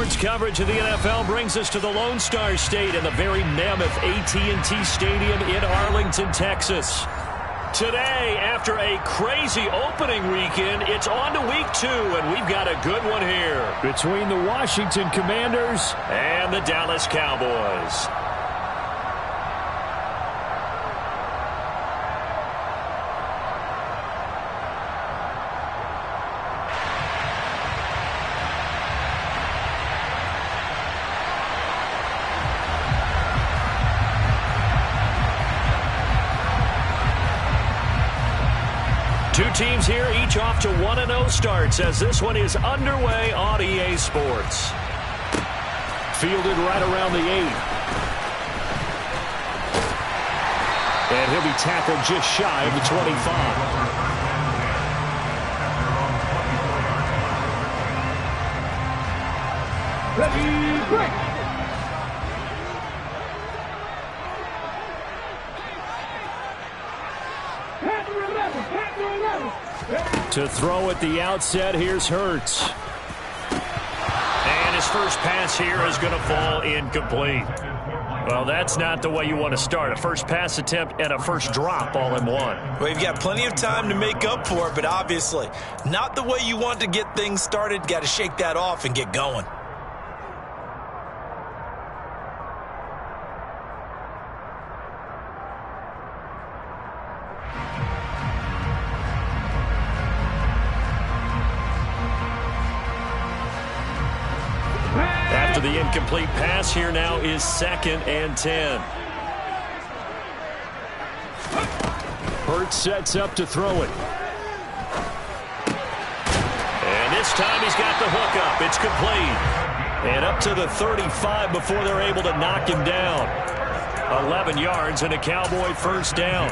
Sports coverage of the NFL brings us to the Lone Star State and the very mammoth AT&T Stadium in Arlington, Texas. Today, after a crazy opening weekend, it's on to week 2, and we've got a good one here between the Washington Commanders and the Dallas Cowboys. Two teams here, each off to 1-0 starts as this one is underway on EA Sports. Fielded right around the 8. And he'll be tackled just shy of the 25. Ready, break! To throw at the outset, here's Hurts. And his first pass here is going to fall incomplete. Well, that's not the way you want to start. A first pass attempt and a first drop all in one. Well, you've got plenty of time to make up for it, but obviously not the way you want to get things started. Got to shake that off and get going. After the incomplete pass, here now is 2nd and 10. Hurts sets up to throw it. And this time he's got the hook up. It's complete. And up to the 35 before they're able to knock him down. 11 yards and a Cowboy first down.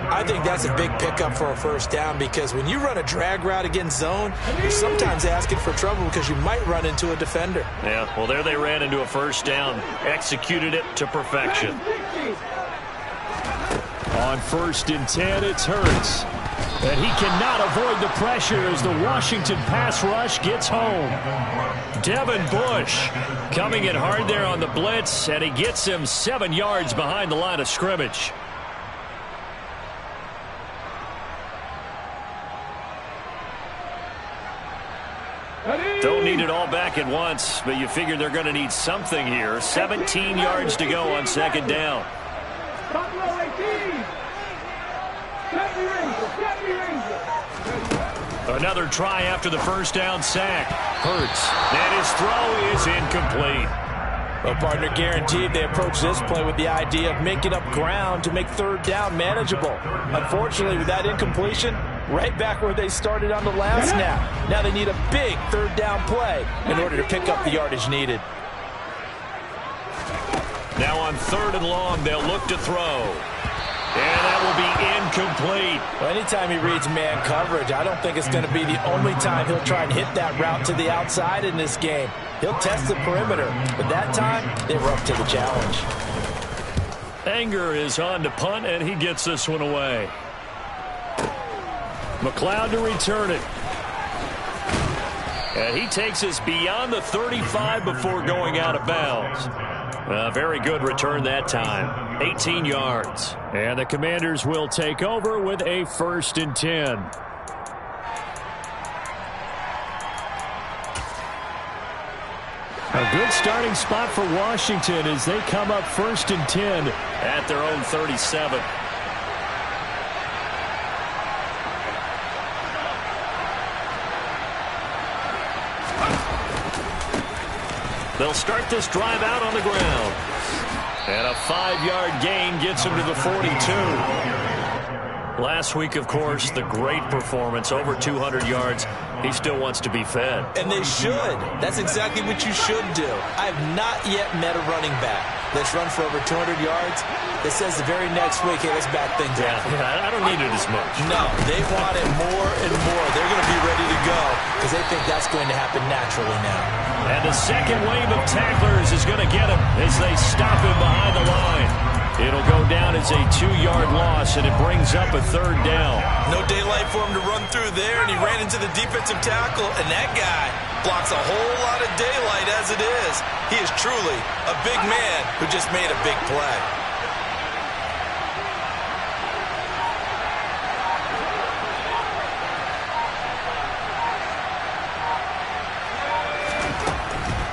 I think that's a big pickup for a first down because when you run a drag route against zone, you're sometimes asking for trouble because you might run into a defender. Yeah, well, there they ran into a first down. Executed it to perfection. On 1st and 10, it's Hurts. And he cannot avoid the pressure as the Washington pass rush gets home. Devin Bush coming in hard there on the blitz, and he gets him 7 yards behind the line of scrimmage. Don't need it all back at once, but you figure they're going to need something here. 17 yards to go on 2nd down. Another try after the first down sack. Hurts. And his throw is incomplete. Well, partner, guaranteed they approach this play with the idea of making up ground to make 3rd down manageable. Unfortunately, with that incompletion, right back where they started on the last snap. Now they need a big 3rd down play in order to pick up the yardage needed. Now on 3rd and long, they'll look to throw. And that will be incomplete. Well, anytime he reads man coverage, I don't think it's going to be the only time he'll try and hit that route to the outside in this game. He'll test the perimeter, but that time, they were up to the challenge. Anger is on to punt, and he gets this one away. McLeod to return it. And he takes us beyond the 35 before going out of bounds. Very good return that time. 18 yards. And the Commanders will take over with a 1st and 10. A good starting spot for Washington as they come up 1st and 10 at their own 37. They'll start this drive out on the ground. And a 5-yard gain gets him to the 42. Last week, of course, the great performance, over 200 yards. He still wants to be fed. And they should. That's exactly what you should do. I have not yet met a running back that's run for over 200 yards that says the very next week, hey, let's back things up. Yeah, I don't need it as much. No, they want it more and more. They're going to be ready to go because they think that's going to happen naturally now. And the second wave of tacklers is going to get him as they stop him behind the line. It'll go down as a 2-yard loss, and it brings up a 3rd down. No daylight for him to run through there, and he ran into the defensive tackle, and that guy blocks a whole lot of daylight as it is. He is truly a big man who just made a big play.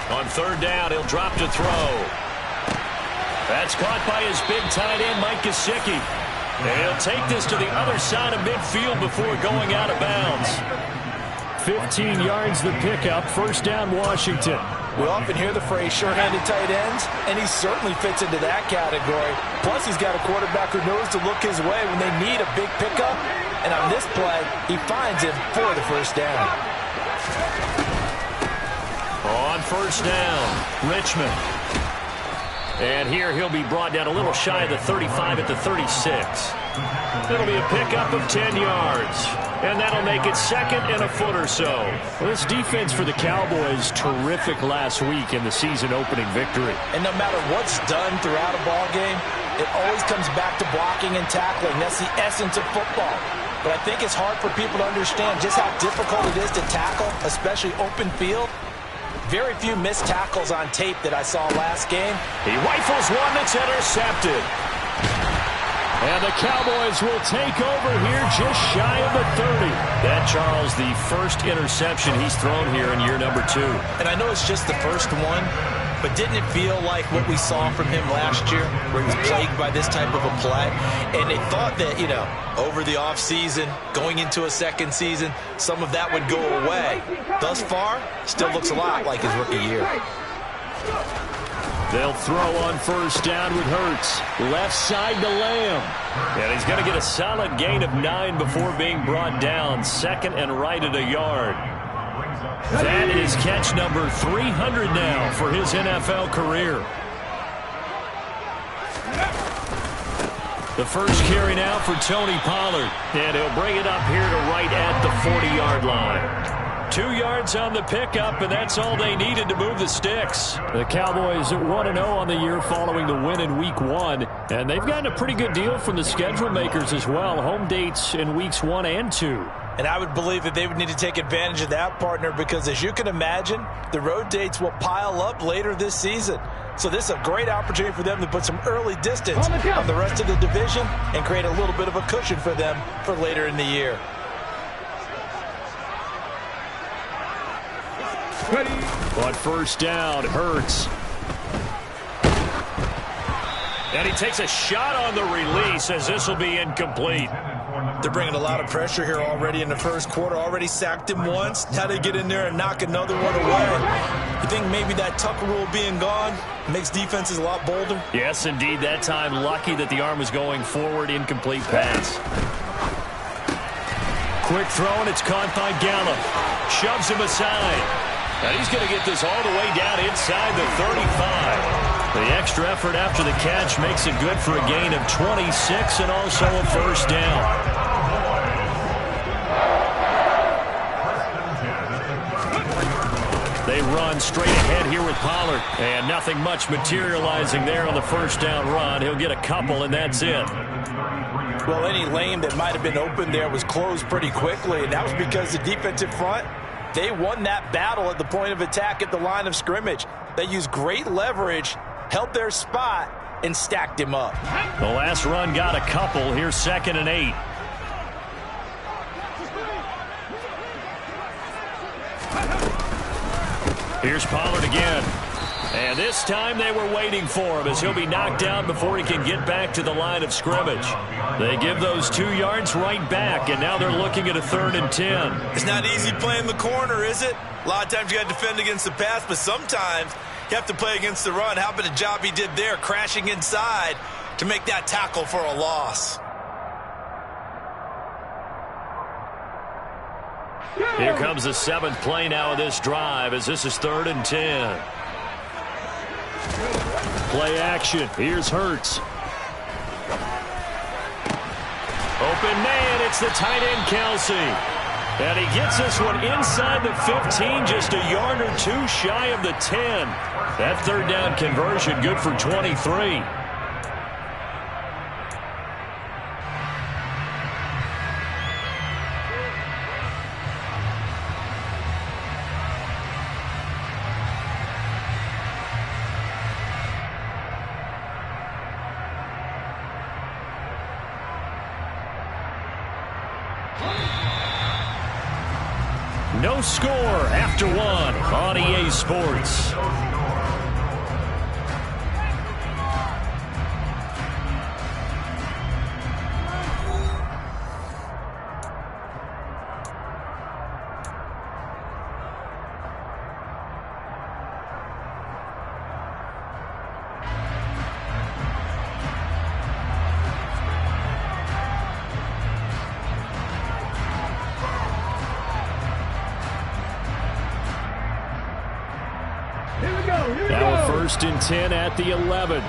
On 3rd down, he'll drop to throw. That's caught by his big tight end, Mike Gesicki. And he'll take this to the other side of midfield before going out of bounds. 15 yards the pickup, 1st down Washington. We often hear the phrase sure-handed tight ends, and he certainly fits into that category. Plus, he's got a quarterback who knows to look his way when they need a big pickup. And on this play, he finds him for the 1st down. On 1st down, Richmond. And here he'll be brought down a little shy of the 35 at the 36. It'll be a pickup of 10 yards. And that'll make it 2nd and a foot or so. Well, this defense for the Cowboys, terrific last week in the season-opening victory. And no matter what's done throughout a ball game, it always comes back to blocking and tackling. That's the essence of football. But I think it's hard for people to understand just how difficult it is to tackle, especially open field. Very few missed tackles on tape that I saw last game. He rifles one that's intercepted. And the Cowboys will take over here just shy of the 30. That, Charles, the first interception he's thrown here in year number 2. And I know it's just the first one, but didn't it feel like what we saw from him last year, where he was plagued by this type of a play? And they thought that, you know, over the offseason, going into a 2nd season, some of that would go away. Thus far, still looks a lot like his rookie year. They'll throw on 1st down with Hurts. Left side to Lamb. And he's going to get a solid gain of 9 before being brought down. 2nd and right at a yard. That is catch number 300 now for his NFL career. The first carry now for Tony Pollard. And he'll bring it up here to right at the 40-yard line. 2 yards on the pickup, and that's all they needed to move the sticks. The Cowboys 1-0 on the year following the win in Week 1, and they've gotten a pretty good deal from the schedule makers as well. Home dates in Weeks 1 and 2. And I would believe that they would need to take advantage of that, partner, because as you can imagine, the road dates will pile up later this season. So this is a great opportunity for them to put some early distance on the rest of the division and create a little bit of a cushion for them for later in the year. On 1st down, Hurts. And he takes a shot on the release as this will be incomplete. They're bringing a lot of pressure here already in the 1st quarter. Already sacked him once. How do they get in there and knock another one away? You think maybe that Tucker rule being gone makes defenses a lot bolder? Yes, indeed. That time lucky that the arm was going forward. Incomplete pass. Quick throw, and it's caught by Gallup. Shoves him aside. And he's going to get this all the way down inside the 35. The extra effort after the catch makes it good for a gain of 26 and also a 1st down. They run straight ahead here with Pollard. And nothing much materializing there on the 1st down run. He'll get a couple, and that's it. Well, any lane that might have been open there was closed pretty quickly, and that was because the defensive front, they won that battle at the point of attack at the line of scrimmage. They used great leverage, held their spot, and stacked him up. The last run got a couple. Here's 2nd and 8. Here's Pollard again. And this time they were waiting for him as he'll be knocked down before he can get back to the line of scrimmage. They give those 2 yards right back, and now they're looking at a 3rd and 10. It's not easy playing the corner, is it? A lot of times you got to defend against the pass, but sometimes you have to play against the run. How about the job he did there, crashing inside to make that tackle for a loss? Here comes the 7th play now of this drive as this is 3rd and 10. Play action. Here's Hurts. Open man. It's the tight end, Kelsey. And he gets this one inside the 15, just a yard or 2 shy of the 10. That 3rd down conversion good for 23. No score after one on EA Sports. Now first and 10 at the 11.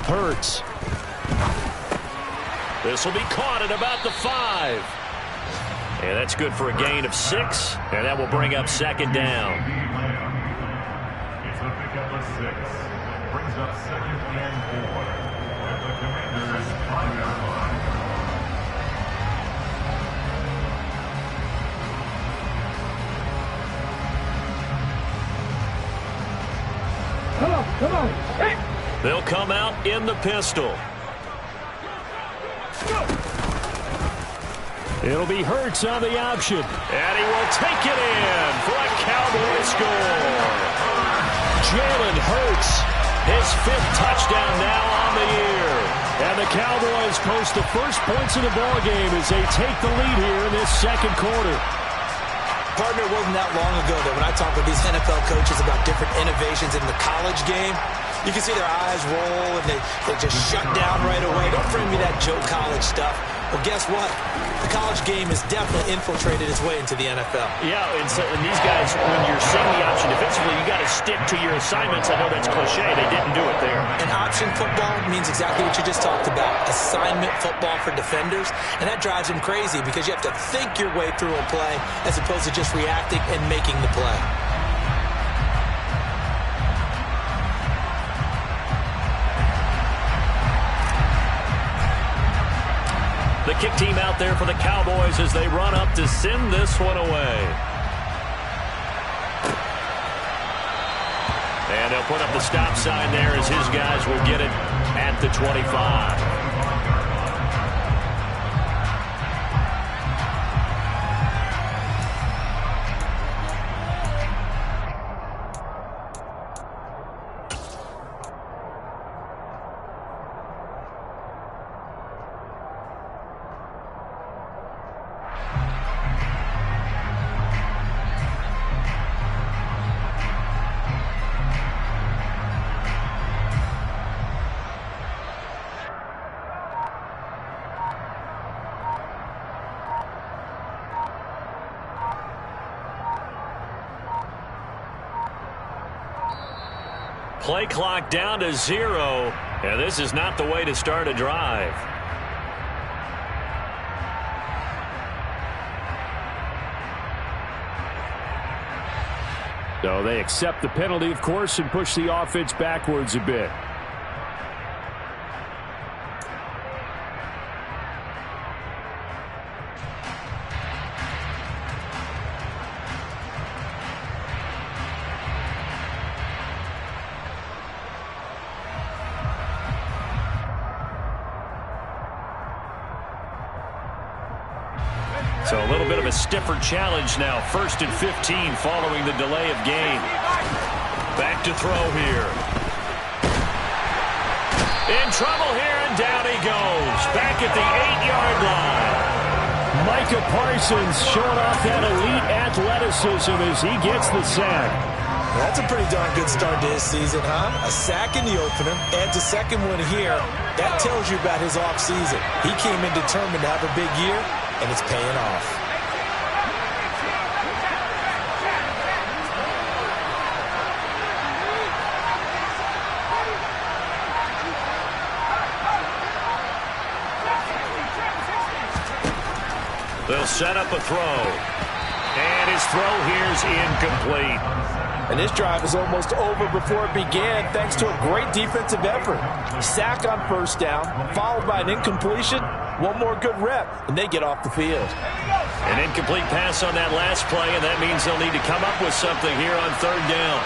Hurts. This will be caught at about the 5. And that's good for a gain of 6. And that will bring up second down. It's a pickup of 6. Brings up second and 4. At the Commanders' 5-yard line. Come on. Hey. They'll come out in the pistol. It'll be Hurts on the option. And he will take it in for a Cowboy score. Jalen Hurts, his 5th touchdown now on the year. And the Cowboys post the first points of the ballgame as they take the lead here in this second quarter. Partner, it wasn't that long ago that when I talk with these NFL coaches about different innovations in the college game, you can see their eyes roll and they just shut down right away. Don't bring me that Joe College stuff. Well, guess what? The college game has definitely infiltrated its way into the NFL. Yeah, and these guys, when you're seeing the option defensively, you got to stick to your assignments. I know that's cliche. They didn't do it there. And option football means exactly what you just talked about. Assignment football for defenders. And that drives them crazy because you have to think your way through a play as opposed to just reacting and making the play. The kick team out there for the Cowboys as they run up to send this one away. And they'll put up the stop sign there as his guys will get it at the 25. Play clock down to 0, and this is not the way to start a drive. So they accept the penalty, of course, and push the offense backwards a bit. So a little bit of a stiffer challenge now. 1st and 15 following the delay of game. Back to throw here. In trouble here, and down he goes. Back at the 8-yard line. Micah Parsons showing off that elite athleticism as he gets the sack. That's a pretty darn good start to his season, huh? A sack in the opener, adds a second one here. That tells you about his offseason. He came in determined to have a big year, and it's paying off. They'll set up a throw. And his throw here's incomplete. And this drive is almost over before it began thanks to a great defensive effort. Sack on first down, followed by an incompletion. One more good rep, and they get off the field. An incomplete pass on that last play, and that means they'll need to come up with something here on 3rd down.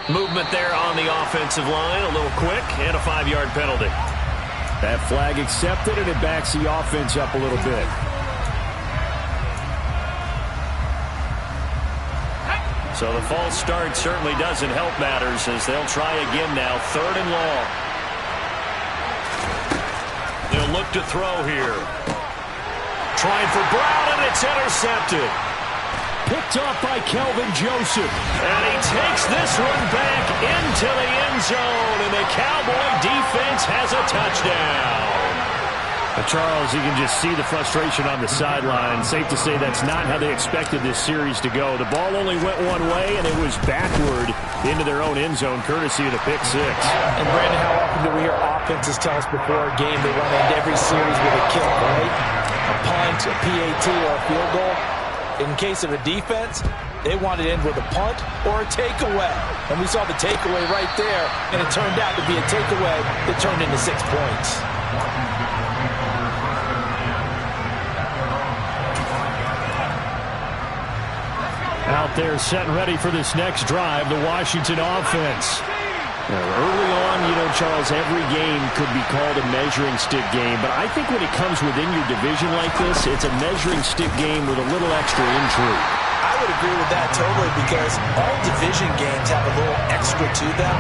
Movement there on the offensive line, a little quick, and a 5-yard penalty. That flag accepted, and it backs the offense up a little bit. So the false start certainly doesn't help matters as they'll try again now, 3rd and long. They'll look to throw here. Trying for Brown, and it's intercepted. Picked off by Kelvin Joseph. And he takes this one back into the end zone, and the Cowboy defense has a touchdown. Charles, you can just see the frustration on the sideline. Safe to say that's not how they expected this series to go. The ball only went one way, and it was backward into their own end zone, courtesy of the pick 6. And, Brandon, how often do we hear offenses tell us before a game they want to end every series with a kick, right? A punt, a PAT, or a field goal. In case of a defense, they want to end with a punt or a takeaway. And we saw the takeaway right there, and it turned out to be a takeaway that turned into 6 points. Out there set and ready for this next drive, the Washington offense. Now, early on, Charles, every game could be called a measuring stick game, but I think when it comes within your division like this, it's a measuring stick game with a little extra intrigue. I would agree with that totally because all division games have a little extra to them.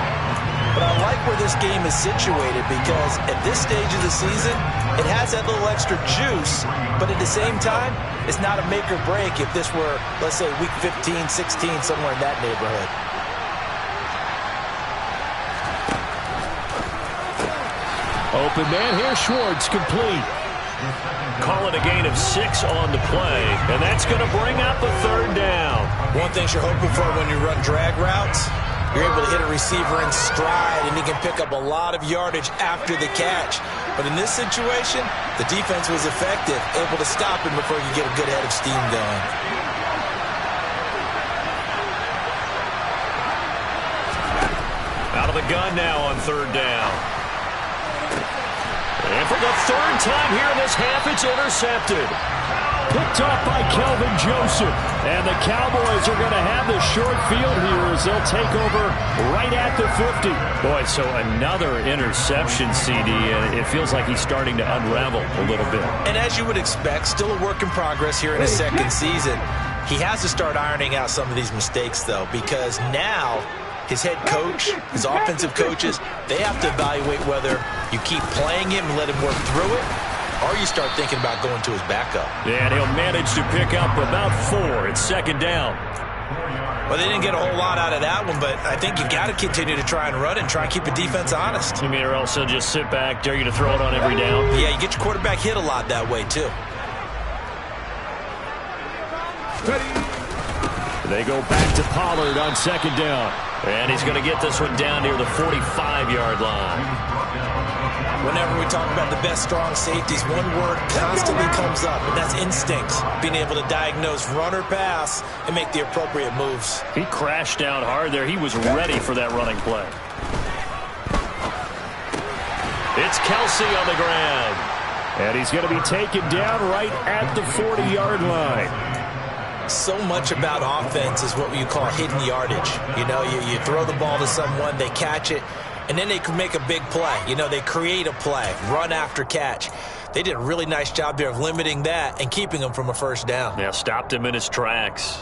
But I like where this game is situated because at this stage of the season, it has that little extra juice, but at the same time, it's not a make or break if this were, let's say, week 15, 16, somewhere in that neighborhood. Open man here, Schwartz, complete. Call it a gain of 6 on the play, and that's going to bring up a 3rd down. One thing you're hoping for when you run drag routes, you're able to hit a receiver in stride, and he can pick up a lot of yardage after the catch. But in this situation, the defense was effective, able to stop him before you get a good head of steam going. Out of the gun now on 3rd down. And for the 3rd time here in this half, it's intercepted. Picked off by Kelvin Joseph. And the Cowboys are going to have the short field here as they'll take over right at the 50. Boy, so another interception, CD, and it feels like he's starting to unravel a little bit. And as you would expect, still a work in progress here in his 2nd season. He has to start ironing out some of these mistakes, though, because now his head coach, his offensive coaches, they have to evaluate whether you keep playing him and let him work through it, or you start thinking about going to his backup. Yeah, and he'll manage to pick up about 4. It's 2nd down. Well, they didn't get a whole lot out of that one, but I think you got to continue to try and run and try and keep the defense honest. You mean, or else they'll just sit back, dare you to throw it on every down? Yeah, you get your quarterback hit a lot that way, too. They go back to Pollard on 2nd down. And he's going to get this one down near the 45-yard line. Whenever we talk about the best strong safeties, one word constantly comes up, and that's instinct. Being able to diagnose run or pass and make the appropriate moves. He crashed down hard there. He was ready for that running play. It's Kelsey on the ground. And he's going to be taken down right at the 40-yard line. So much about offense is what you call hidden yardage. You throw the ball to someone, they catch it, and then they can make a big play. They create a play, run after catch. They did a really nice job there of limiting that and keeping him from a 1st down. Yeah, stopped him in his tracks.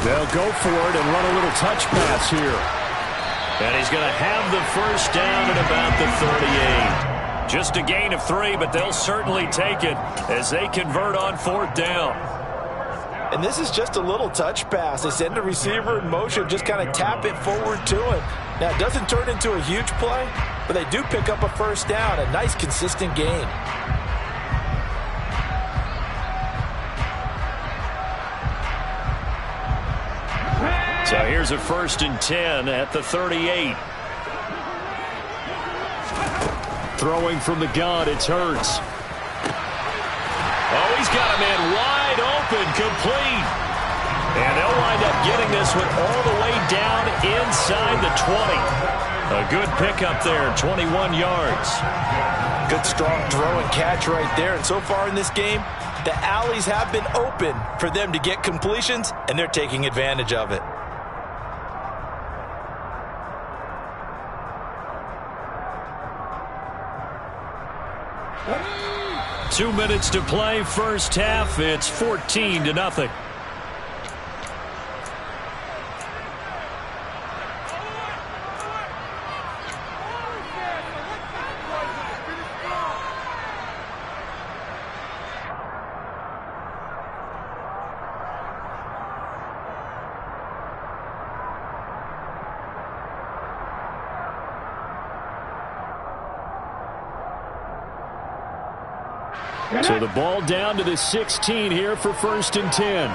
They'll go for it and run a little touch pass here. And he's going to have the 1st down at about the 38. Just a gain of 3, but they'll certainly take it as they convert on 4th down. And this is just a little touch pass. They send the receiver in motion, just kind of tap it forward to him. Now, it doesn't turn into a huge play, but they do pick up a 1st down, a nice, consistent gain. So here's a 1st and 10 at the 38. Throwing from the gun, it's Hurts. Oh, he's got a man wide open, complete. And they'll wind up getting this one all the way down inside the 20. A good pickup there, 21 yards. Good strong throw and catch right there. And so far in this game, the alleys have been open for them to get completions, and they're taking advantage of it. Two minutes to play, first half. It's 14-0. So the ball down to the 16 here for 1st and 10.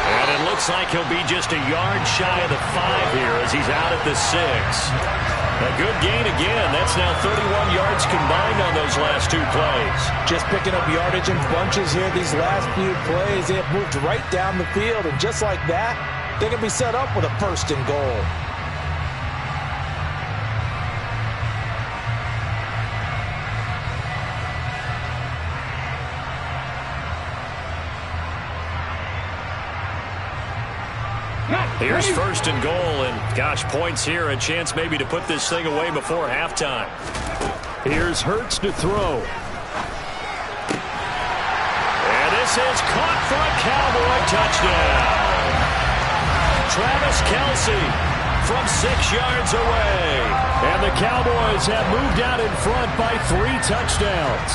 And it looks like he'll be just a yard shy of the 5 here as he's out at the 6. A good gain again. That's now 31 yards combined on those last 2 plays. Just picking up yardage in bunches here these last few plays. They have moved right down the field, and just like that, they can be set up with a 1st and goal. Here's 1st and goal, and gosh, points here, a chance maybe to put this thing away before halftime. Here's Hurts to throw. And this is caught for a Cowboy touchdown. Travis Kelce from 6 yards away. And the Cowboys have moved out in front by 3 touchdowns.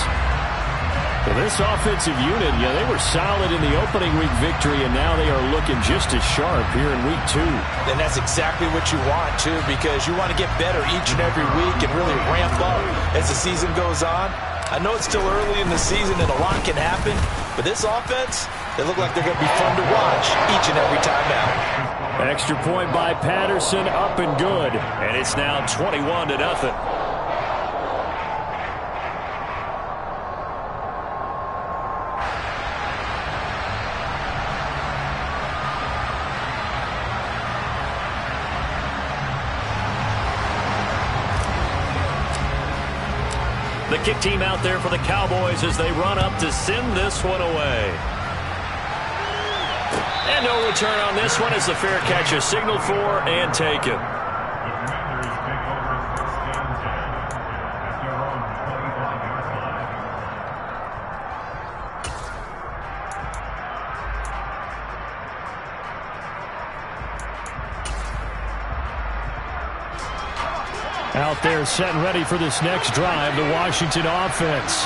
Well, this offensive unit, they were solid in the opening week victory, and now they are looking just as sharp here in week 2. And that's exactly what you want, too, because you want to get better each and every week and really ramp up as the season goes on. I know it's still early in the season and a lot can happen, but this offense, they look like they're going to be fun to watch each and every time out. Extra point by Patterson, up and good. And it's now 21-0. The kick team out there for the Cowboys as they run up to send this one away. And no return on this one as the fair catch is signaled for and taken. Out there set and ready for this next drive, the Washington offense.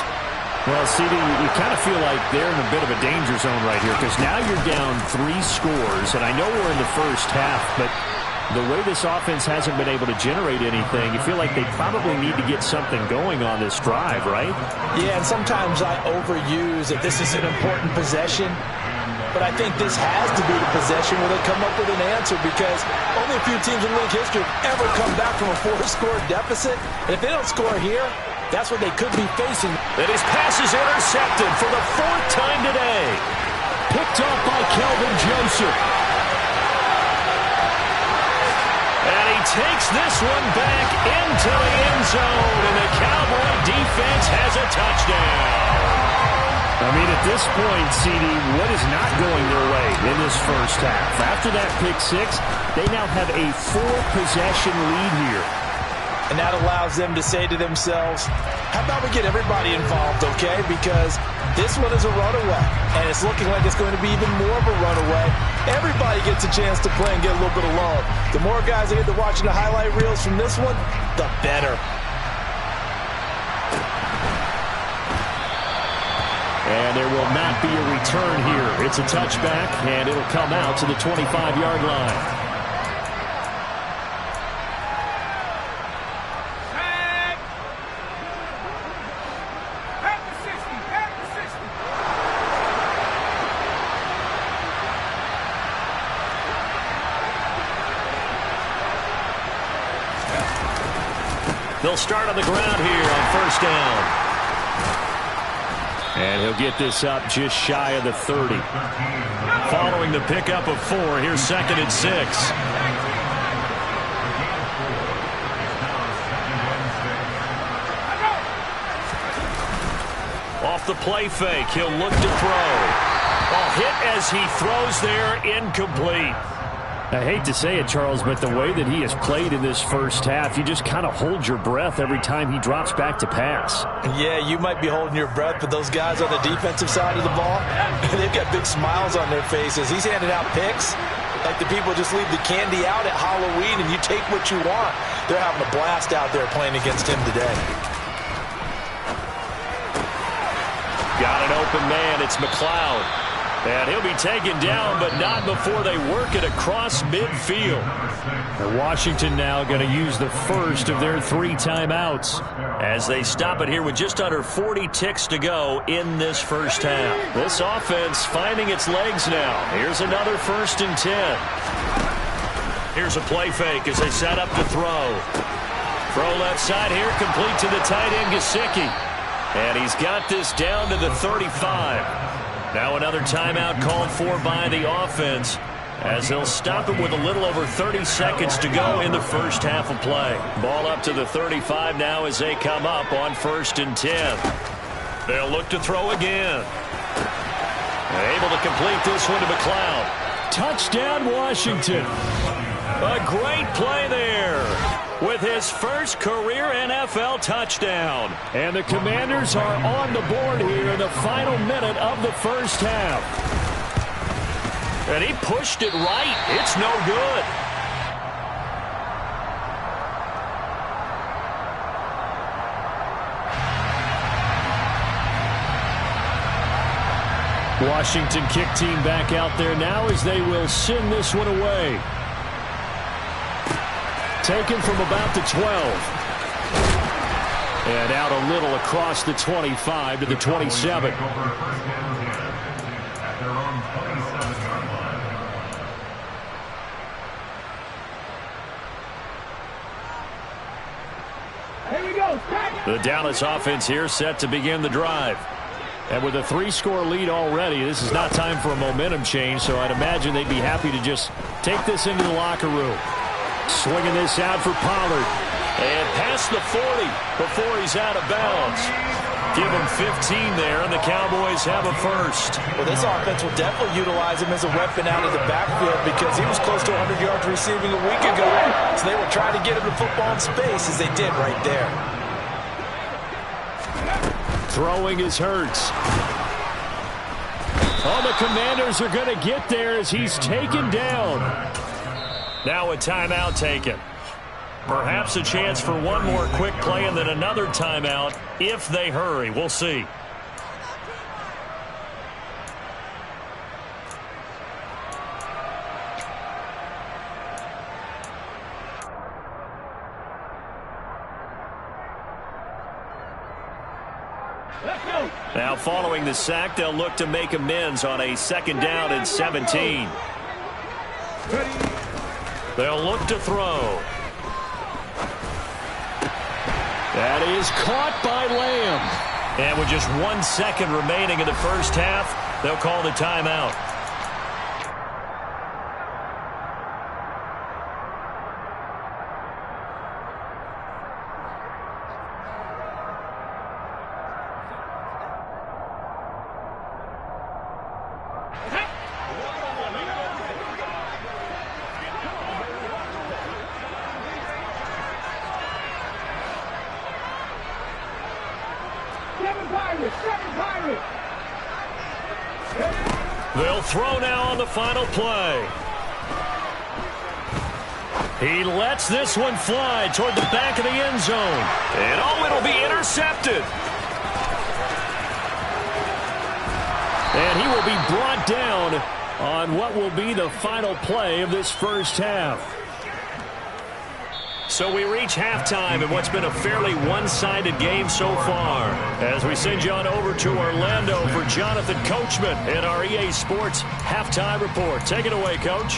Well, CD, you kind of feel like they're in a bit of a danger zone right here because now you're down 3 scores, and I know we're in the first half, but the way this offense hasn't been able to generate anything, you feel like they probably need to get something going on this drive, right? Yeah, and sometimes I overuse that this is an important possession. But I think this has to be the possession where they come up with an answer because only a few teams in league history have ever come back from a 4-score deficit. And if they don't score here, that's what they could be facing. And his pass is intercepted for the 4th time today. Picked up by Kelvin Joseph. And he takes this one back into the end zone. And the Cowboy defense has a touchdown. I mean, at this point, CD, what is not going their way in this first half? After that pick 6, they now have a 4-possession lead here. And that allows them to say to themselves, how about we get everybody involved, okay? Because this one is a runaway, and it's looking like it's going to be even more of a runaway. Everybody gets a chance to play and get a little bit of love. The more guys that get to watching the highlight reels from this one, the better. And there will not be a return here. It's a touchback, and it'll come out to the 25-yard line. They'll start on the ground here on first down. And he'll get this up just shy of the 30. Following the pickup of 4, here's 2nd and 6. Off the play fake, he'll look to throw. Hit as he throws there, incomplete. I hate to say it, Charles, but the way that he has played in this first half, you just kind of hold your breath every time he drops back to pass. Yeah, you might be holding your breath, but those guys on the defensive side of the ball, they've got big smiles on their faces. He's handing out picks like the people just leave the candy out at Halloween and you take what you want. They're having a blast out there playing against him today. Got an open man. It's McLeod. And he'll be taken down, but not before they work it across midfield. And Washington now going to use the first of their 3 timeouts as they stop it here with just under 40 ticks to go in this first half. This offense finding its legs now. Here's another 1st and 10. Here's a play fake as they set up to throw. Throw left side here, complete to the tight end, Gesicki. And he's got this down to the 35. Now another timeout called for by the offense as they'll stop it with a little over 30 seconds to go in the first half of play. Ball up to the 35 now as they come up on 1st and 10. They'll look to throw again. Able to complete this one to McLeod. Touchdown, Washington. A great play there with his first career NFL touchdown. And the Commanders are on the board here in the final minute of the first half. And he pushed it right. It's no good. Washington kick team back out there now as they will send this one away. Taken from about the 12. And out a little across the 25 to the 27. Here we go. The Dallas offense here set to begin the drive. And with a 3-score lead already, this is not time for a momentum change, so I'd imagine they'd be happy to just take this into the locker room. Swinging this out for Pollard. And past the 40 before he's out of bounds. Give him 15 there, and the Cowboys have a first. Well, this offense will definitely utilize him as a weapon out of the backfield because he was close to 100 yards receiving a week ago. So they will try to get him the football in space as they did right there. Throwing is Hurts. Oh, the Commanders are going to get there as he's taken down. Now a timeout taken. Perhaps a chance for one more quick play and then another timeout if they hurry. We'll see. Now following the sack, they'll look to make amends on a 2nd down and 17. They'll look to throw. That is caught by Lamb. And with just 1 second remaining in the first half, they'll call the timeout. They'll throw now on the final play. He lets this one fly toward the back of the end zone. And oh, it'll be intercepted. And he will be brought down on what will be the final play of this first half. So we reach halftime in what's been a fairly one-sided game so far. As we send you on over to Orlando for Jonathan Coachman in our EA Sports Halftime Report. Take it away, Coach.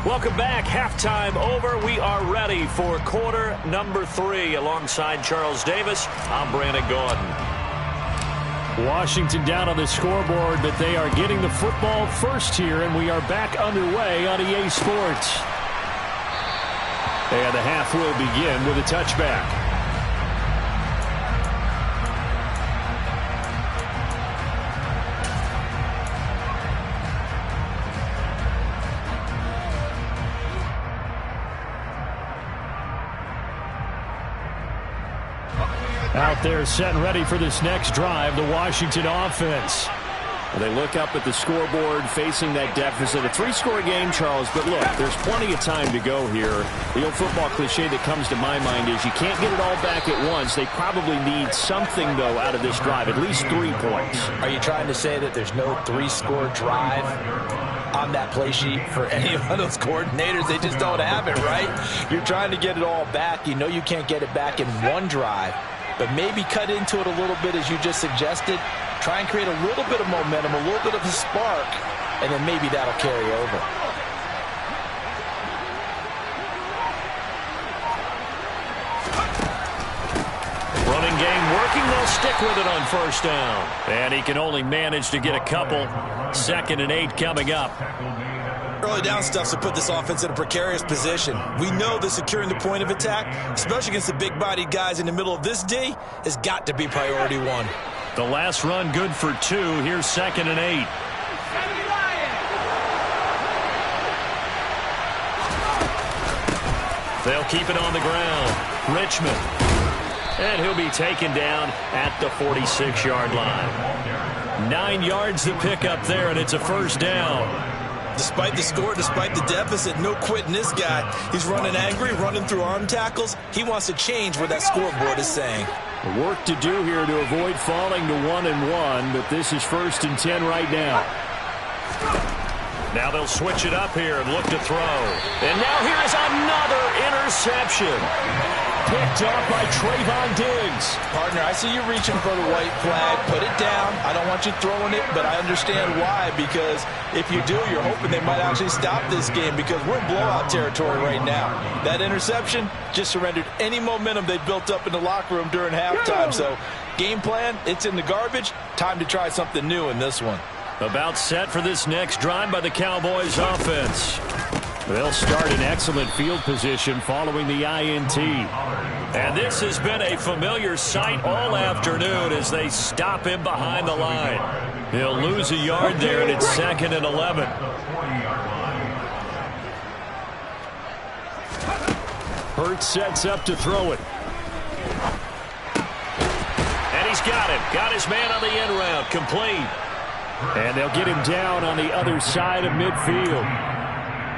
Welcome back. Halftime over. We are ready for quarter number 3. Alongside Charles Davis, I'm Brandon Gaudin. Washington down on the scoreboard, but they are getting the football first here, and we are back underway on EA Sports. And the half will begin with a touchback. Out there set and ready for this next drive, the Washington offense. Well, they look up at the scoreboard facing that deficit. A 3-score game, Charles, but look, there's plenty of time to go here. The old football cliche that comes to my mind is you can't get it all back at once. They probably need something, though, out of this drive, at least 3 points. Are you trying to say that there's no 3-score drive on that play sheet for any of those coordinators? They just don't have it, right? You're trying to get it all back. You know you can't get it back in one drive. But maybe cut into it a little bit, as you just suggested. Try and create a little bit of momentum, a little bit of a spark, and then maybe that'll carry over. Running game working. They'll stick with it on first down. And he can only manage to get a couple. 2nd and 8 coming up. Early down stuff to put this offense in a precarious position. We know that securing the point of attack, especially against the big-bodied guys in the middle of this D, has got to be priority 1. The last run good for 2. Here's 2nd and 8. They'll keep it on the ground. Richmond. And he'll be taken down at the 46-yard line. 9 yards to pick up there, and it's a first down. Despite the score, despite the deficit, no quitting this guy. He's running angry, running through arm tackles. He wants to change what that scoreboard is saying. Work to do here to avoid falling to 1-1, but this is 1st and 10 right now. Now they'll switch it up here and look to throw. And now here is another interception. Picked off by Trayvon Diggs. Partner, I see you reaching for the white flag. Put it down. I don't want you throwing it, but I understand why. Because if you do, you're hoping they might actually stop this game, because we're in blowout territory right now. That interception just surrendered any momentum they built up in the locker room during halftime. So game plan, it's in the garbage. Time to try something new in this one. About set for this next drive by the Cowboys offense. They'll start in excellent field position following the INT. And this has been a familiar sight all afternoon as they stop him behind the line. He'll lose a yard there, and it's 2nd and 11. Hurts sets up to throw it. And he's got him. Got his man on the end route. Complete. And they'll get him down on the other side of midfield.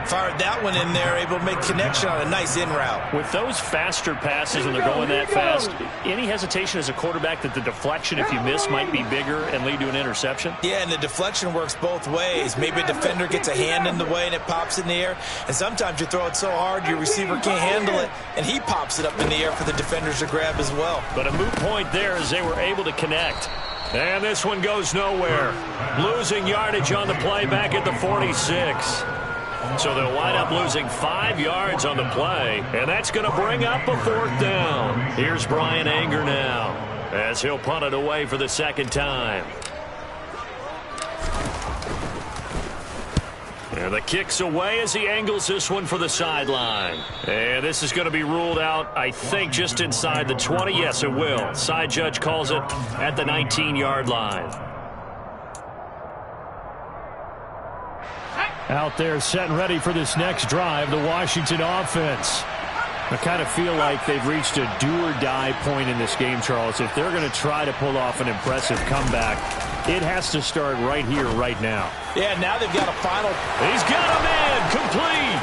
Fired that one in there, able to make connection on a nice in route. With those faster passes and they're going that fast, any hesitation as a quarterback that the deflection, if you miss, might be bigger and lead to an interception? Yeah, and the deflection works both ways. Maybe a defender gets a hand in the way and it pops in the air. And sometimes you throw it so hard your receiver can't handle it, and he pops it up in the air for the defenders to grab as well. But a moot point there as they were able to connect. And this one goes nowhere. Losing yardage on the play back at the 46. So they'll wind up losing 5 yards on the play, and that's going to bring up a 4th down. Here's Brian Anger now as he'll punt it away for the 2nd time. And the kick's away as he angles this one for the sideline. And this is going to be ruled out, I think, just inside the 20. Yes, it will. Side judge calls it at the 19-yard line. Out there set and ready for this next drive, the Washington offense. I kind of feel like they've reached a do-or-die point in this game, Charles. If they're going to try to pull off an impressive comeback, it has to start right here, right now. Yeah, now they've got a final. He's got a man complete.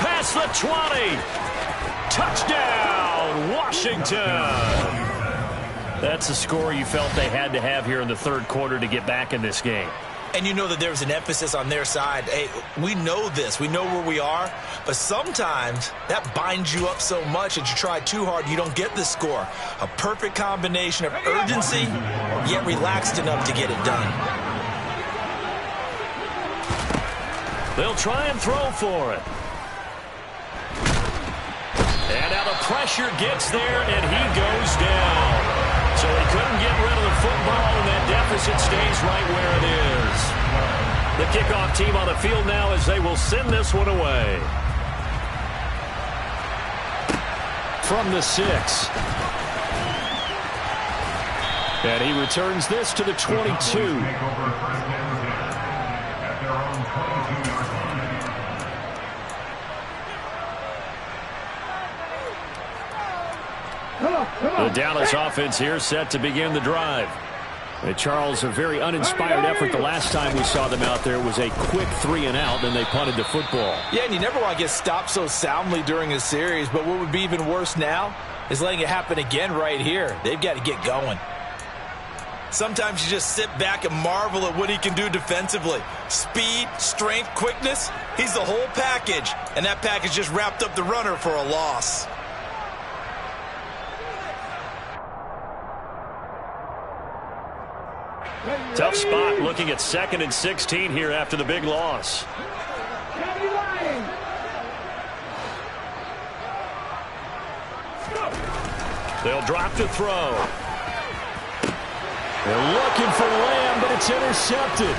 Past the 20. Touchdown, Washington. That's the score you felt they had to have here in the 3rd quarter to get back in this game. And you know that there's an emphasis on their side. Hey, we know this. We know where we are. But sometimes that binds you up so much that you try too hard, you don't get the score. A perfect combination of urgency, yet relaxed enough to get it done. They'll try and throw for it. pressure gets there, and he goes down. So he couldn't get rid of the football, and that deficit stays right where it is. The kickoff team on the field now as they will send this one away. From the 6. And he returns this to the 22. The Dallas offense here set to begin the drive. Charles, a very uninspired effort the last time we saw them out there. It was a quick 3 and out, then they punted the football. Yeah, and you never want to get stopped so soundly during a series, but what would be even worse now is letting it happen again right here. They've got to get going. Sometimes you just sit back and marvel at what he can do defensively. Speed, strength, quickness, he's the whole package. And that package just wrapped up the runner for a loss. Tough spot looking at 2nd and 16 here after the big loss. They'll drop to throw. They're looking for Lamb, but it's intercepted.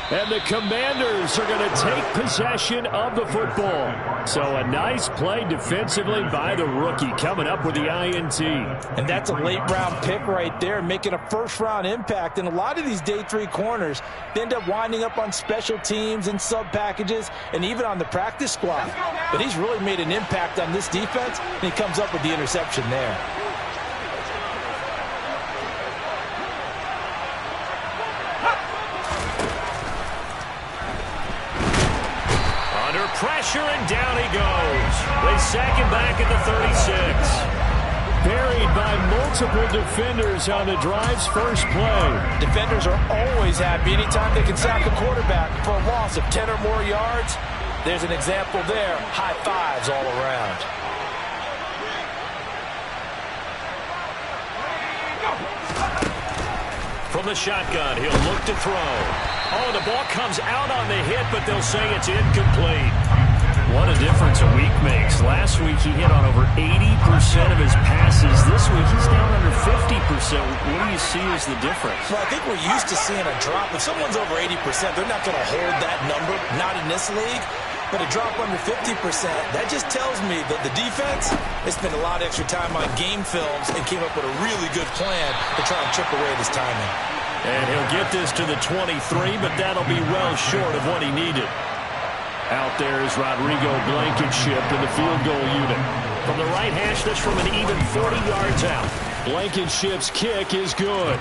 And the Commanders are going to take possession of the football. So a nice play defensively by the rookie coming up with the INT. And that's a late-round pick right there, making a first-round impact. And a lot of these day 3 corners, they end up winding up on special teams and sub-packages and even on the practice squad. But he's really made an impact on this defense, and he comes up with the interception there. Pressure, and down he goes. They sack him back at the 36. Buried by multiple defenders on the drive's first play. Defenders are always happy anytime they can sack a quarterback for a loss of 10 or more yards. There's an example there. High fives all around. From the shotgun, he'll look to throw. Oh, the ball comes out on the hit, but they'll say it's incomplete. What a difference a week makes. Last week he hit on over 80% of his passes. This week he's down under 50%. What do you see as the difference? Well, I think we're used to seeing a drop. If someone's over 80%, they're not going to hold that number, not in this league. But a drop under 50%, that just tells me that the defense has spent a lot of extra time on game films and came up with a really good plan to try and chip away this timing. And he'll get this to the 23, but that'll be well short of what he needed. Out there is Rodrigo Blankenship in the field goal unit. From the right hash, that's from an even 40 yards out. Blankenship's kick is good.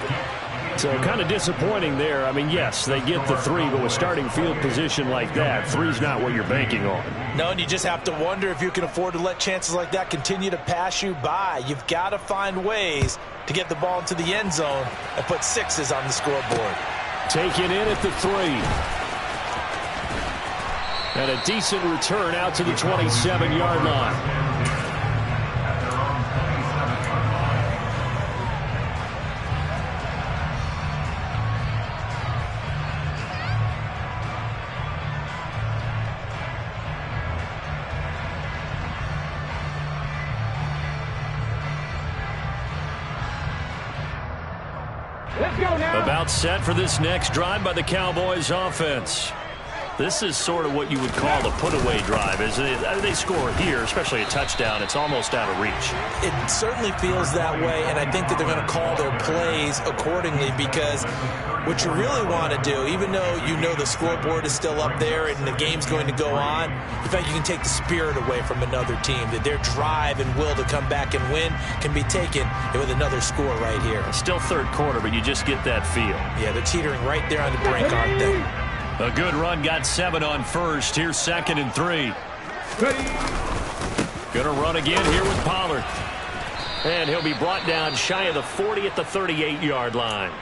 So kind of disappointing there. I mean, yes, they get the 3, but with starting field position like that, 3's not what you're banking on. No, and you just have to wonder if you can afford to let chances like that continue to pass you by. You've got to find ways to get the ball into the end zone and put 6s on the scoreboard. Taken in at the 3. And a decent return out to the 27-yard line. About set for this next drive by the Cowboys offense. This is sort of what you would call a put-away drive. As they score here, especially a touchdown, it's almost out of reach. It certainly feels that way, and I think that they're going to call their plays accordingly, because what you really want to do, even though you know the scoreboard is still up there and the game's going to go on, in fact, you can take the spirit away from another team, that their drive and will to come back and win can be taken with another score right here. Still third quarter, but you just get that feel. Yeah, they're teetering right there on the brink, aren't they? A good run, got 7 on first. Here's 2nd and 3. Gonna run again here with Pollard. And he'll be brought down shy of the 40 at the 38-yard line.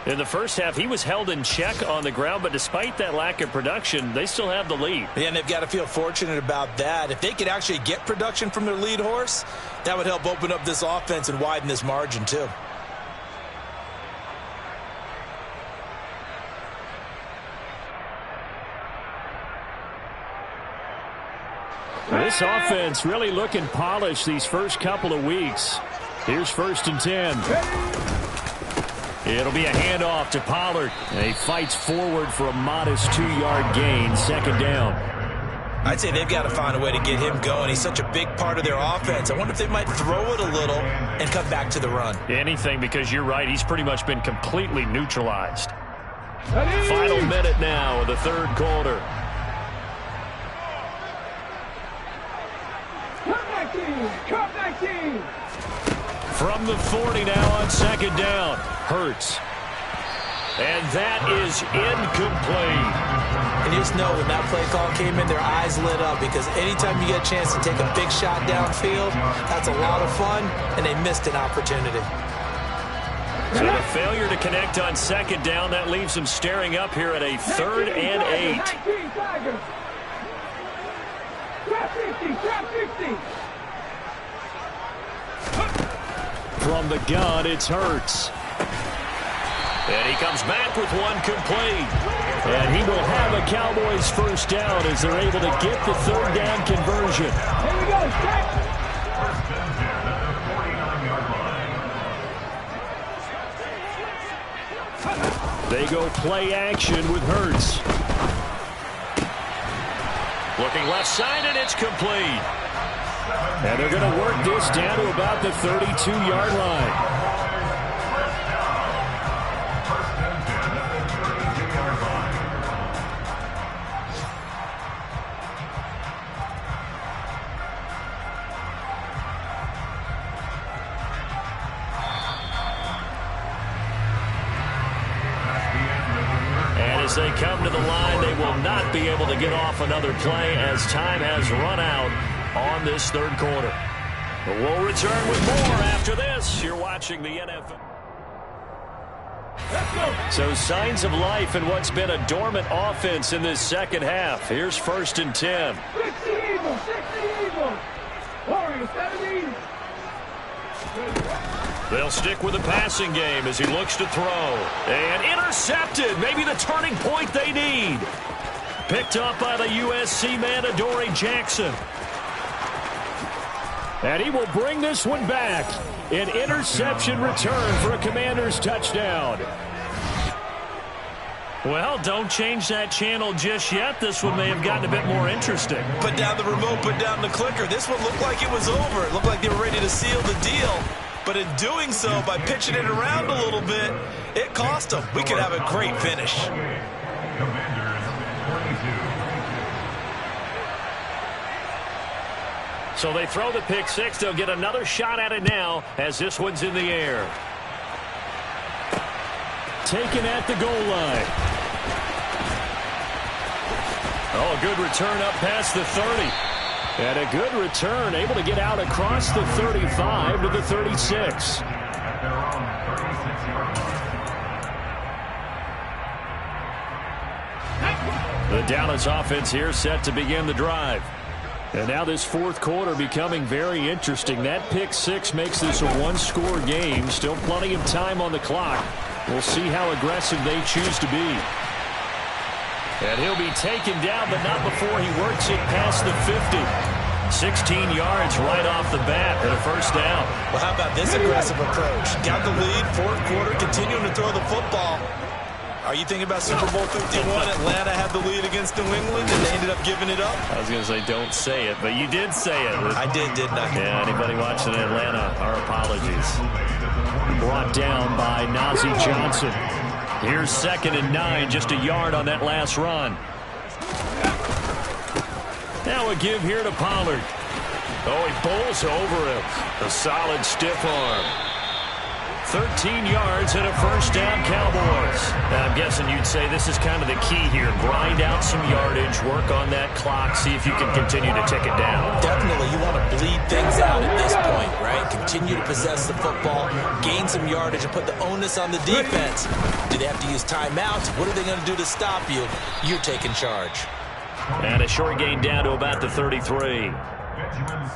In the first half, he was held in check on the ground, but despite that lack of production, they still have the lead. Yeah, and they've got to feel fortunate about that. If they could actually get production from their lead horse, that would help open up this offense and widen this margin too. This offense really looking polished these first couple of weeks. Here's 1st and 10. It'll be a handoff to Pollard. And he fights forward for a modest 2-yard gain, 2nd down. I'd say they've got to find a way to get him going. He's such a big part of their offense. I wonder if they might throw it a little and come back to the run. Anything, because you're right. He's pretty much been completely neutralized. Final minute now of the 3rd quarter. Cup 19. From the 40 now on 2nd down. Hurts. And that is incomplete. And you just know when that play call came in, their eyes lit up, because anytime you get a chance to take a big shot downfield, that's a lot of fun, and they missed an opportunity. So the failure to connect on 2nd down, that leaves them staring up here at a 3rd and 8. From the gun, it's Hurts. And he comes back with one complete. And he will have a Cowboys 1st down as they're able to get the 3rd down conversion. Here we go, check. 1st and 10 at the 49-yard line. They go play action with Hurts. Looking left side, and it's complete. And they're going to work this down to about the 32-yard line. As they come to the line, they will not be able to get off another play as time has run out on this 3rd quarter. But we'll return with more after this. You're watching the NFL. So signs of life in what's been a dormant offense in this 2nd half. Here's 1st and 10. 60 Eagles, 60 Eagles. Warriors 70. They'll stick with the passing game as he looks to throw. And intercepted. Maybe the turning point they need. Picked up by the USC man, Adoree Jackson. And he will bring this one back. An interception return for a Commanders touchdown. Well, don't change that channel just yet. This one may have gotten a bit more interesting. Put down the remote, put down the clicker. This one looked like it was over. It looked like they were ready to seal the deal. But in doing so, by pitching it around a little bit, it cost them. We could have a great finish. Commanders 22. So they throw the pick 6. They'll get another shot at it now as this one's in the air. Taken at the goal line. Oh, good return up past the 30. And a good return, able to get out across the 35 to the 36. At their own 36-yard line. The Dallas offense here set to begin the drive. And now this 4th quarter becoming very interesting. That pick 6 makes this a 1-score game. Still plenty of time on the clock. We'll see how aggressive they choose to be. And he'll be taken down, but not before he works it past the 50. 16 yards right off the bat and a 1st down. Well, how about this aggressive approach? Got the lead, 4th quarter, continuing to throw the football. Are you thinking about Super Bowl 51? Atlanta had the lead against New England, and they ended up giving it up? I was going to say don't say it, but you did say it. I didn't I? Yeah, anybody watching in Atlanta, our apologies. Brought down by Nazeeh Johnson. Here's 2nd and 9, just a yard on that last run. Now a give here to Pollard. Oh, he bowls over him. A solid stiff arm. 13 yards and a 1st down, Cowboys. Now, I'm guessing you'd say this is kind of the key here. Grind out some yardage, work on that clock, see if you can continue to tick it down. Definitely. You want to bleed things out at this point, right? Continue to possess the football, gain some yardage, and put the onus on the defense. Do they have to use timeouts? What are they going to do to stop you? You're taking charge. And a short gain down to about the 33.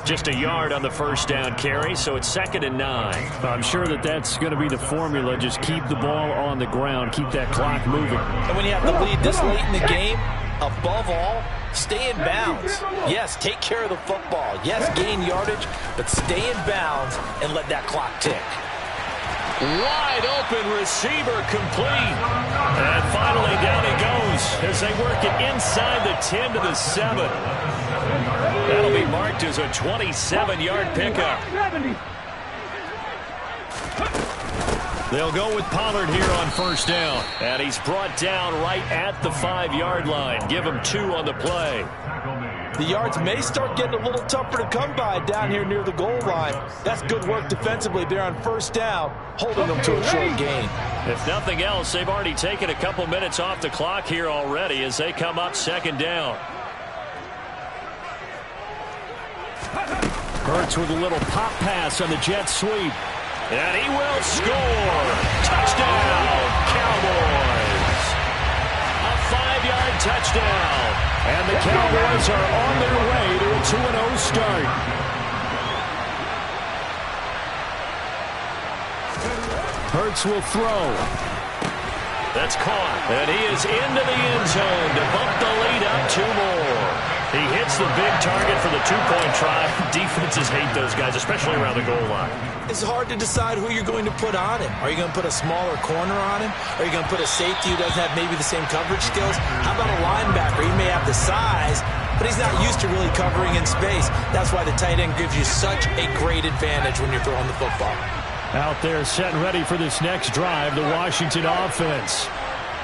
Just a yard on the 1st down carry, so it's 2nd and 9. I'm sure that's going to be the formula. Just keep the ball on the ground, keep that clock moving. And when you have the lead this late in the game, above all, Stay in bounds. Yes, take care of the football. Yes, gain yardage, but stay in bounds and let that clock tick. Wide open receiver complete. And finally down he goes as they work it inside the 10 to the 7. That'll be marked as a 27-yard pickup. They'll go with Pollard here on first down. And he's brought down right at the 5-yard line. Give him 2 on the play. The yards may start getting a little tougher to come by down here near the goal line. That's good work defensively there on first down, holding them to a short gain. If nothing else, they've already taken a couple minutes off the clock here already as they come up second down. Hurts with a little pop pass on the jet sweep. And he will score. Touchdown, Cowboys. A 5-yard touchdown. And the Cowboys are on their way to a 2-0 start. Hurts will throw. That's caught. And he is into the end zone to bump the lead up 2 more. He hits the big target for the 2-point try. Defenses hate those guys, especially around the goal line. It's hard to decide who you're going to put on him. Are you going to put a smaller corner on him? Are you going to put a safety who doesn't have maybe the same coverage skills? How about a linebacker? He may have the size, but he's not used to really covering in space. That's why the tight end gives you such a great advantage when you're throwing the football. Out there set and ready for this next drive, the Washington offense.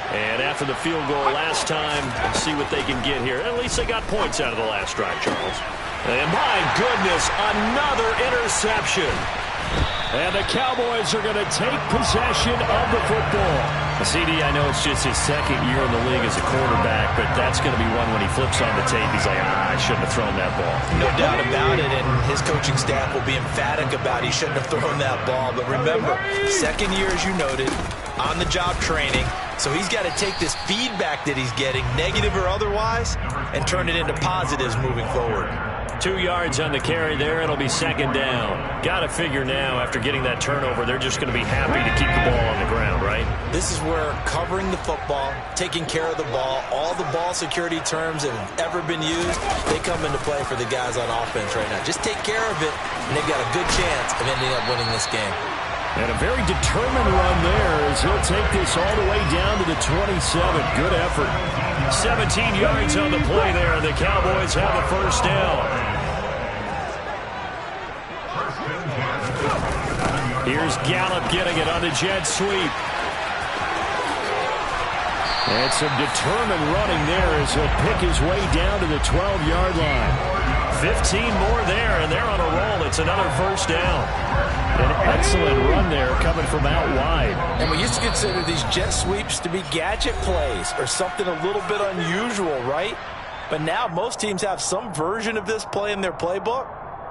And after the field goal last time, we'll see what they can get here. At least they got points out of the last drive, Charles. And my goodness, another interception. And the Cowboys are going to take possession of the football. CD, I know it's just his second year in the league as a quarterback, but that's going to be one when he flips on the tape. He's like, I shouldn't have thrown that ball. No doubt about it, and his coaching staff will be emphatic about he shouldn't have thrown that ball. But remember, second year, as you noted, on-the-job training. So he's got to take this feedback that he's getting, negative or otherwise, and turn it into positives moving forward. 2 yards on the carry there. It'll be second down. Got to figure now, after getting that turnover, they're just going to be happy to keep the ball on the ground, right? This is where covering the football, taking care of the ball, all the ball security terms that have ever been used, they come into play for the guys on offense right now. Just take care of it, and they've got a good chance of ending up winning this game. And a very determined run there as he'll take this all the way down to the 27. Good effort. 17 yards on the play there, and the Cowboys have a first down. Here's Gallup getting it on the jet sweep. And some determined running there as he'll pick his way down to the 12-yard line. 15 more there, and they're on a roll. It's another first down. An excellent run there coming from out wide. And we used to consider these jet sweeps to be gadget plays or something a little bit unusual, right? But now most teams have some version of this play in their playbook.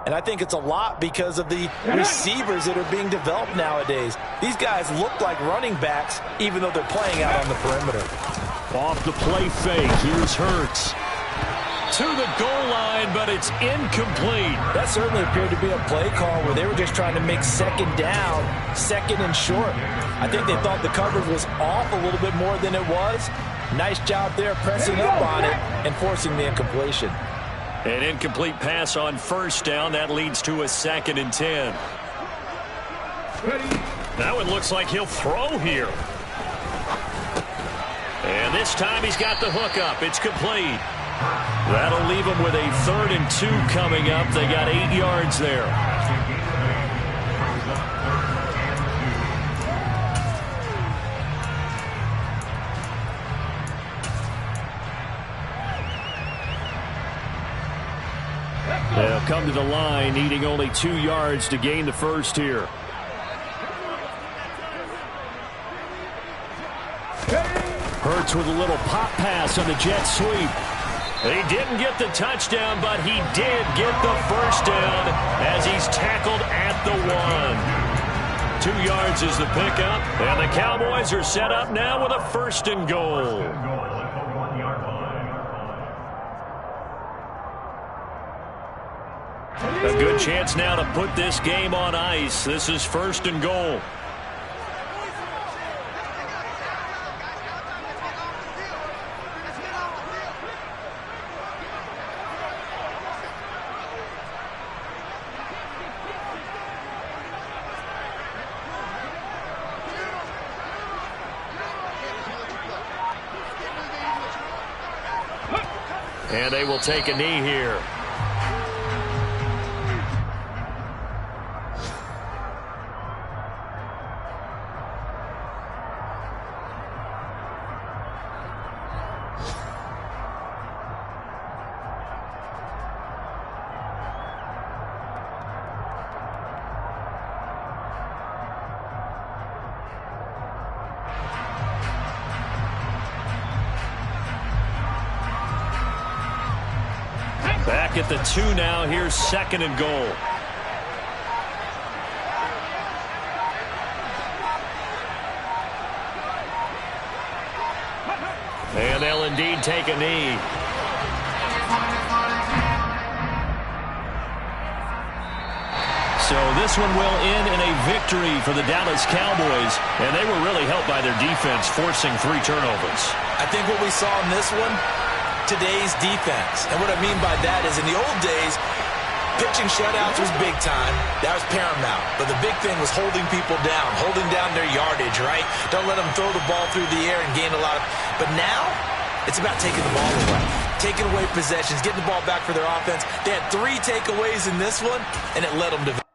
And I think it's a lot because of the receivers that are being developed nowadays. These guys look like running backs even though they're playing out on the perimeter. Off the play fake, here's Hurts. To the goal line, but it's incomplete. That certainly appeared to be a play call where they were just trying to make second down, second and short. I think they thought the coverage was off a little bit more than it was. Nice job there pressing up on it and forcing the incompletion. An incomplete pass on first down. That leads to a 2nd and 10. That one looks like he'll throw here. And this time he's got the hook up. It's complete. That'll leave them with a 3rd and 2 coming up. They got 8 yards there. They'll come to the line, needing only 2 yards to gain the first here. Hurts with a little pop pass on the jet sweep. He didn't get the touchdown, but he did get the first down as he's tackled at the 1. 2 yards is the pickup, and the Cowboys are set up now with a 1st and goal. A good chance now to put this game on ice. This is 1st and goal. And they will take a knee here. Back at the 2 now. Here's 2nd and goal. And they'll indeed take a knee. So this one will end in a victory for the Dallas Cowboys. And they were really helped by their defense, forcing 3 turnovers. I think what we saw in this one, today's defense. And what I mean by that is in the old days, pitching shutouts was big time. That was paramount. But the big thing was holding people down, holding down their yardage, right? Don't let them throw the ball through the air and gain a lot of... But now, it's about taking the ball away. Taking away possessions, getting the ball back for their offense. They had 3 takeaways in this one, and it led them to...